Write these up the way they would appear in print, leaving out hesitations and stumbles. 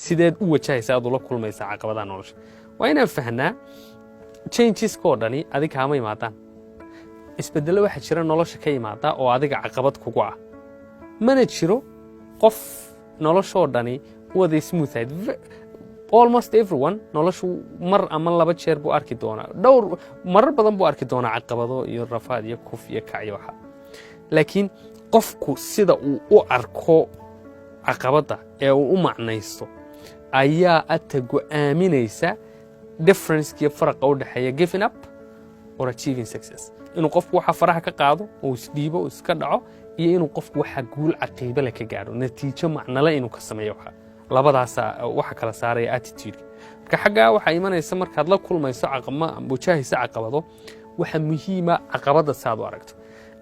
sideed u wajahaysaa aad ula kulmaysaa caqabadaha nolosha waa inaan fahnaa changes koo dhani adiga kaama yimaadaan isbedelo waxa jira nolosha ka yimaada oo adiga caqabad kugu ah mana jiro qof noloshoo dhani wada smooth ahayd almost everyone noloshu mar ama laba jeer buu arki doonaa dhowr marar badan buu arki doonaa caqabado iyo rafaad iyo kuf iyo kac iyo waxa laakiin qofku sida uu u arko caqabada ee uu u macnaysto ayaa aad go'aaminaysa difference iyo farqa u dhaxeeya giving up or achieving success inuu qofku waxa faraha ka qaado oo isdhiibo oo iska dhaco iyo inuu qofku waxa guul caqiibo leh ka gaaro natiijo macnale inuu ka sameeyo waxa labadaas waxa kala saaraya attitude marka xagga waxa imanaysa markaad la kulmayso wajahaysa caqabado waxa muhiim ah caqabada saad u aragto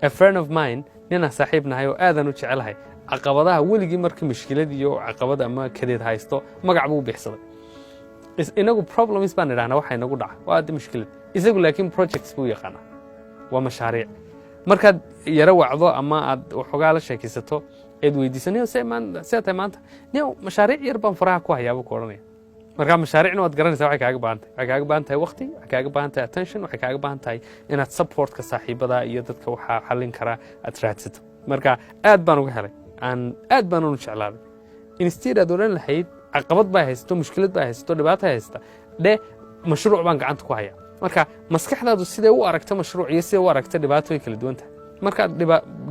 a friend of mine nina saaxiibnahay oo aadan u jecelahay caqabadaha weligii markii mushkilad iyo caqabad ama kadeed haysto magac buu bixsaday inagu problems baan idhaahna waxa inagu dhaca waa mushkilad isagu laakiin projects buu yaqaana waa mashaariic markaad yara wacdo ama aad waxoogaa la sheekaysato eed weydiisanayo see maanta niyow mashaariic yar baan faraha ku hayaaba ku odhanaya markaa mashaariicna waad garanaysaa waxay kaaga baahan tahay waqti waxay kaaga baahan tahay attention waxay kaaga baahan tahay inaad supportka saaxiibada iyo dadka waxaa xallin karaa aad raadsato marka aad baan uga helay aad baan u jeclaaday instead aad odhan lahayd caqabad baa haysto mushkilad baa haysto dhibaato haysta mashruuc baan gacanta ku hayaa marka maskaxdaadu sidee u aragta mashruuc iyo sidee u aragta dhibaato way kala duwan tahay marka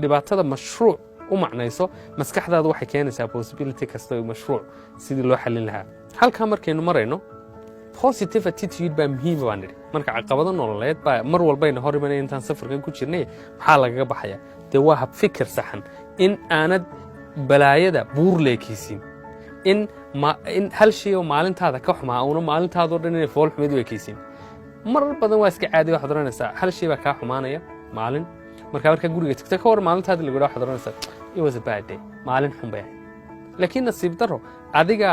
dhibaatada mashruuc u macnayso maskaxdaadu waxay keenaysaa possibility kasta oo mashruuc sidii loo xalin lahaa halka markaynu marayno positive attitude baa muhiim baan nidhi marka caqabado nololeed baa mar walbayna hor imanay intaan safarkan ku jirnay maxaa lagaga baxaya waa hab fikir saxan in aanad balaayada buur leekaysiin in hal shay oo maalintaada ka xumaa una maalintaada oo dhan inay fool xumeed u ekaysiin marar badan waa iska caadi waxaad oranaysaa hal shay baa kaa xumaanaya maalin markaa guriga tagta ka hor maalintaada lagu waxaad oranaysaa it was a bad day maalin xun bay ahayd laakiin nasiib daro adiga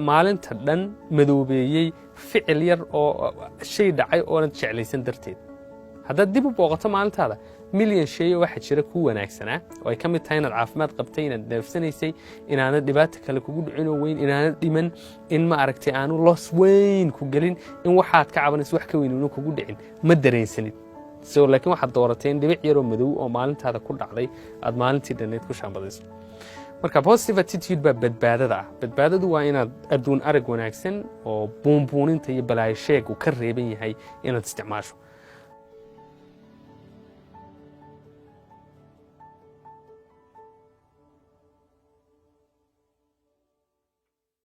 maalinta dhan madoobeeyey ficil yar oo shay dhacay oonad jeclaysan darteed haddaad dib u booqato maalintaada milyan shay waxa jira ku wanaagsanaa oo ay ka mid tahay inaad caafimaad qabtay inaad neefsanaysay inaanad dhibaato kale kugu dhicinoo weyn inaanad dhiman in ma aragtay aanu los weyn ku gelin in waxaad ka cabanayso wax ka weyn inuu kugu dhicin ma dareensanid laakiin waxaad dooratay in dhibic yaroo madow oo maalintaada ku dhacday aad maalintii dhanneed ku shaambadayso marka positive attitude baa badbaadada ah badbaadadu waa inaad adduun arag wanaagsan oo buunbuuninta iyo balaayo sheeg uu ka reeban yahay inaad isticmaasho